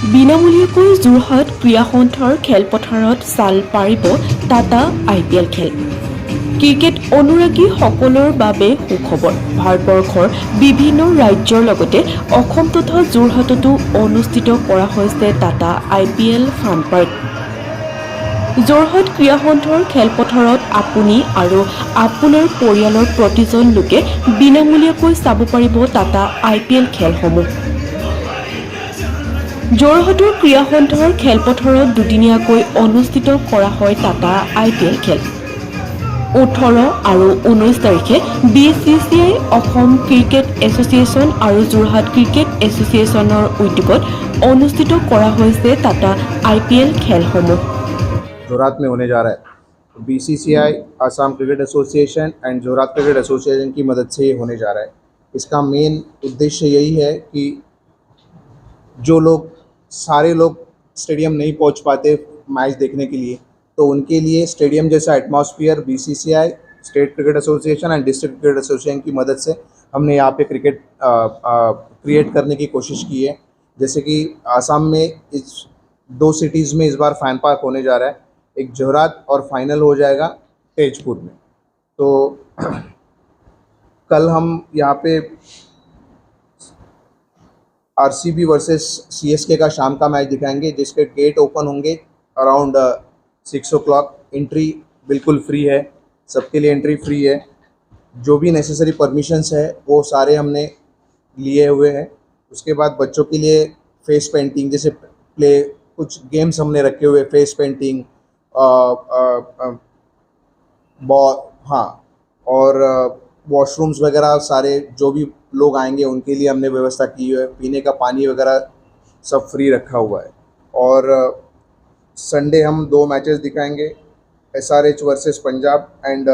বিনামূলীয়াকৈ যোৰহাট ক্ৰীড়া সন্থাৰ খেলপথাৰত চাল পাৰিব টাটা IPL খেল। ক্ৰিকেট অনুৰাগীসকলৰ বাবে সুখবৰ। ভাৰতবৰ্ষৰ বিভিন্ন ৰাজ্যৰ লগতে অসম তথা যোৰহাটতো অনুষ্ঠিত কৰা হৈছে টাটা IPL ফান পাৰ্ক। যোৰহাট ক্ৰীড়া সন্থাৰ খেলপথাৰত আপুনি আৰু আপোনাৰ পৰিয়ালৰ প্ৰতিজন লোকে বিনামূলীয়াকৈ চাব পাৰিব টাটা IPL খেলসমূহ। যোৰহাটৰ ক্ৰীড়া সন্থাৰ খেলপথাৰত দুদিনীয়াকৈ অনুষ্ঠিত কৰা হয় টাটা IPL খেল। 18 আৰু 19 তাৰিখে BCCI অসম ক্ৰিকেট এছ'চিয়েশ্যন আৰু যোৰহাট ক্ৰিকেট এছ'চিয়েশ্যনৰ উদ্যোগত অনুষ্ঠিত কৰা হৈছে টাটা IPL খেলসমূহ। जोरहाट में होने जा रहा है। BCCI Assam cricket association and Jorhat cricket association की मदद से ये होने जा रहा है। इसका मेन उद्देश्य यही है कि जो लोग सारे लोग स्टेडियम नहीं पहुंच पाते मैच देखने के लिए, तो उनके लिए स्टेडियम जैसा atmosphere BCCI state cricket association and district cricket association की मदद से हमने यहाँ पे क्रिकेट क्रिएट करने की कोशिश की है। जैसे कि आसाम में इस 2 सिटीज़ में इस बार फैन पार्क होने जा रहा है, एक जोरहाट और फाइनल हो जाएगा तेजपुर में। तो कल हम यहाँ पे RCB वर्सेस CSK का शाम का मैच दिखाएंगे, जिसके गेट ओपन होंगे अराउंड 6 o'clock। एंट्री बिल्कुल फ्री है, सबके लिए एंट्री फ्री है। जो भी नेसेसरी परमिशंस है वो सारे हमने लिए हुए हैं। उसके बाद बच्चों के लिए फेस पेंटिंग जैसे कुछ गेम्स हमने रखे हुए, फेस पेंटिंग बॉल, हाँ, और वॉशरूम्स वगैरह सारे जो भी लोग आएंगे उनके लिए हमने व्यवस्था की है। पीने का पानी वगैरह सब फ्री रखा हुआ है। और संडे हम 2 मैचेस दिखाएंगे, SRH versus Punjab and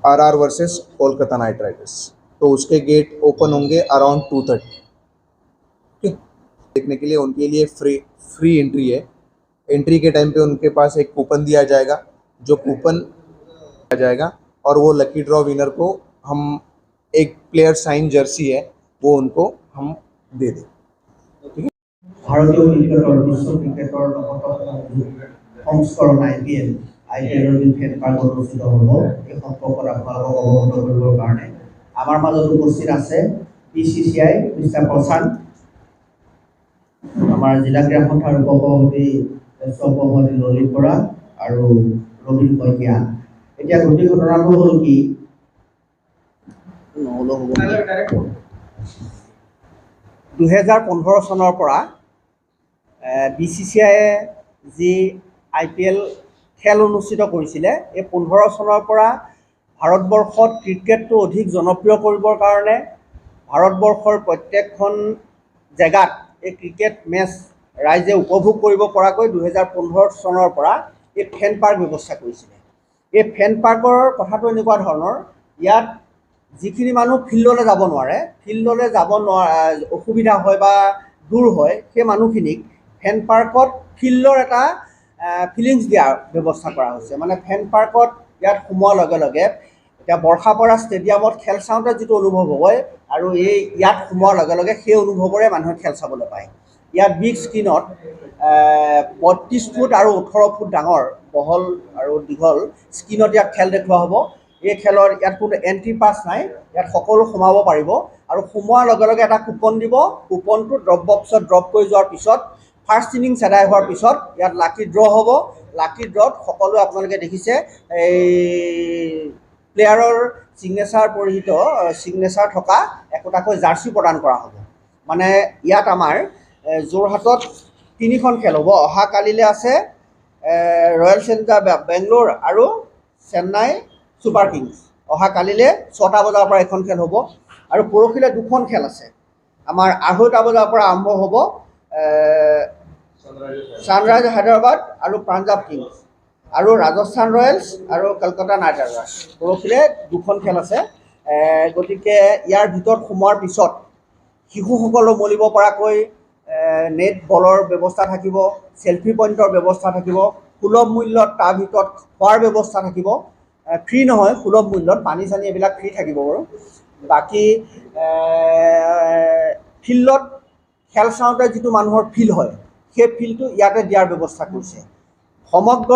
RR versus Kolkata night Riders. तो उसके गेट ओपन होंगे अराउंड 2:30। देखने के लिए उनके लिए फ्री एंट्री है। एंट्री के टाइम पे उनके पास एक कूपन दिया जाएगा, जो कूपन दिया जाएगा और वो लकी ड्रॉ विनर को हम एक प्लेयर साइन जर्सी है वो उनको हम दे दें। ভাৰতীয় ক্ৰিকেটৰ বিশ্ব ক্ৰিকেটৰ লগত সংস্কৰণ IPL ফেন পাৰ্ক অনুষ্ঠিত হ'ব। এই সম্পৰ্কত আপোনালোকক অৱগত কৰিবৰ কাৰণে আমাৰ মাজত উপস্থিত আছে BCCI মিষ্টাৰ প্ৰশান্ত, আমাৰ জিলা ক্ৰীড়া সন্থাৰ উপসভাপতি সভাপতি ললিত বৰা আৰু ৰবীন শইকীয়া। এতিয়া গোটেই ঘটনাটো হ'ল কি, 2015 চনৰ পৰা BCCI যি IPL খেল অনুষ্ঠিত কৰিছিলে, এই 15 চনৰ পৰা ভাৰতবৰ্ষত ক্ৰিকেটটো অধিক জনপ্ৰিয় কৰিবৰ কাৰণে ভাৰতবৰ্ষৰ প্ৰত্যেকখন জেগাত এই ক্ৰিকেট মেচ ৰাইজে উপভোগ কৰিব পৰাকৈ 2015 চনৰ পৰা এই ফেন পাৰ্ক ব্যৱস্থা কৰিছিলে। এই ফেন পাৰ্কৰ কথাটো এনেকুৱা ধৰণৰ, ইয়াত যিখিনি মানুহ ফিল্ডলৈ যাব নোৱাৰে, অসুবিধা হয় বা দূৰ হয়, সেই মানুহখিনিক ফেন পাৰ্কত ফিল্ডৰ এটা ফিলিংছ দিয়াৰ ব্যৱস্থা কৰা হৈছে। মানে ফেন পাৰ্কত ইয়াত সোমোৱাৰ লগে লগে এতিয়া বৰ্ষাপাৰা ষ্টেডিয়ামত খেল চাওঁতে যিটো অনুভৱ হয় আৰু ইয়াত সোমোৱাৰ লগে লগে সেই অনুভৱৰে মানুহে খেল চাবলৈ পায়। ইয়াত বিগ স্ক্ৰীণত 32 ফুট আৰু 18 ফুট ডাঙৰ বহল আৰু দীঘল স্ক্ৰীণত ইয়াত খেল দেখুওৱা হ'ব। এই খেলৰ ইয়াত কোনো এণ্ট্ৰি পাছ নাই, ইয়াত সকলো সোমাব পাৰিব আৰু সোমোৱাৰ লগে লগে এটা কুপন দিব। কুপনটো ড্ৰপ বক্সত ড্ৰপ কৰি যোৱাৰ পিছত ফাৰ্ষ্ট ইনিংছ এদায় হোৱাৰ পিছত ইয়াত লাকি ড্ৰ হ'ব। লাকি ড্ৰত সকলোৱে আপোনালোকে দেখিছে এই প্লেয়াৰৰ ছিগনেচাৰ থকা একোটাকৈ জাৰ্চি প্ৰদান কৰা হ'ব। মানে ইয়াত আমাৰ যোৰহাটত 3খন খেল হ'ব। অহা কালিলৈ আছে ৰয়েল চেলেঞ্জাৰ বেংগলোৰ আৰু চেন্নাই ছুপাৰ কিংছ। অহা কালিলৈ 6টা বজাৰ পৰা এখন খেল হ'ব আৰু পৰহিলৈ 2খন খেল আছে। আমাৰ 2:30 বজাৰ পৰা আৰম্ভ হ'ব ছানৰাইজ হায়দৰাবাদ আৰু পাঞ্জাৱ কিংছ, আৰু ৰাজস্থান ৰয়েলছ আৰু কলকাতা নাইট ৰাইডাৰ্ছ। পৰহিলৈ 2খন খেল আছে। গতিকে ইয়াৰ ভিতৰত সোমোৱাৰ পিছত শিশুসকলো মলিব পৰাকৈ নেট বলৰ ব্যৱস্থা থাকিব, চেল্ফি পইণ্টৰ ব্যৱস্থা থাকিব, সুলভ মূল্যত তাৰ ভিতৰত খোৱাৰ ব্যৱস্থা থাকিব। ফ্ৰী নহয়, সুলভ মূল্যত পানী চানী এইবিলাক ফ্ৰী থাকিব বাৰু। বাকী ফিল্ডত খেল চাওঁতে যিটো মানুহৰ ফিল হয় সেই ফিলটো ইয়াতে দিয়াৰ ব্যৱস্থা কৰিছে। সমগ্ৰ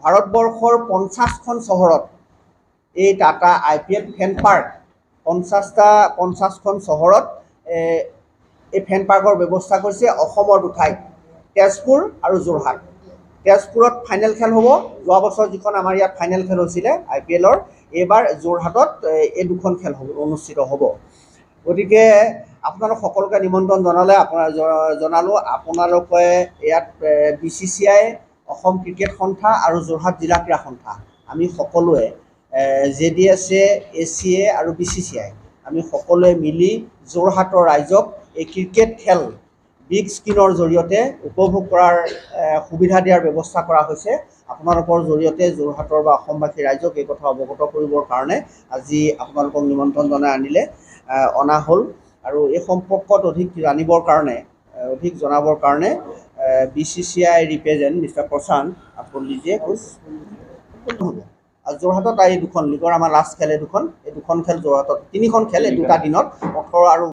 ভাৰতবৰ্ষৰ 50খন চহৰত এই টাটা IPL ফেন পাৰ্ক 50খন চহৰত এই ফেন পাৰ্কৰ ব্যৱস্থা কৰিছে। অসমৰ দুঠাইত তেজপুৰ আৰু যোৰহাট। তেজপুৰত ফাইনেল খেল হ'ব, যোৱা বছৰ যিখন আমাৰ ইয়াত ফাইনেল খেল হৈছিলে IPL-ৰ, এইবাৰ যোৰহাটত এই দুখন খেল অনুষ্ঠিত হ'ব। গতিকে আপোনালোক সকলোকে নিমন্ত্ৰণ জনালোঁ। আপোনালোকে ইয়াত BCCI, অসম ক্ৰিকেট সন্থা আৰু যোৰহাট জিলা ক্ৰীড়া সন্থা, আমি সকলোৱে JDSA, ACA আৰু BCCI আমি সকলোৱে মিলি যোৰহাটৰ ৰাইজক এই ক্ৰিকেট খেল বিগ স্ক্ৰীনৰ জৰিয়তে উপভোগ কৰাৰ সুবিধা দিয়াৰ ব্যৱস্থা কৰা হৈছে। আপোনালোকৰ জৰিয়তে যোৰহাটৰ বা অসমবাসী ৰাইজক এই কথা অৱগত কৰিবৰ কাৰণে আজি আপোনালোকক নিমন্ত্ৰণ জনাই অনা হ'ল। আৰু এই সম্পৰ্কত অধিক জানিবৰ কাৰণে, অধিক জনাবৰ কাৰণে BCCI ৰিপ্ৰেজেণ্ট মিষ্টাৰ প্ৰশান্ত আপলিজে যোৰহাটত এই দুখন লীগৰ আমাৰ লাষ্ট খেল এই দুখন খেল যোৰহাটত, 3খন খেল এই 2টা দিনত 18 আৰু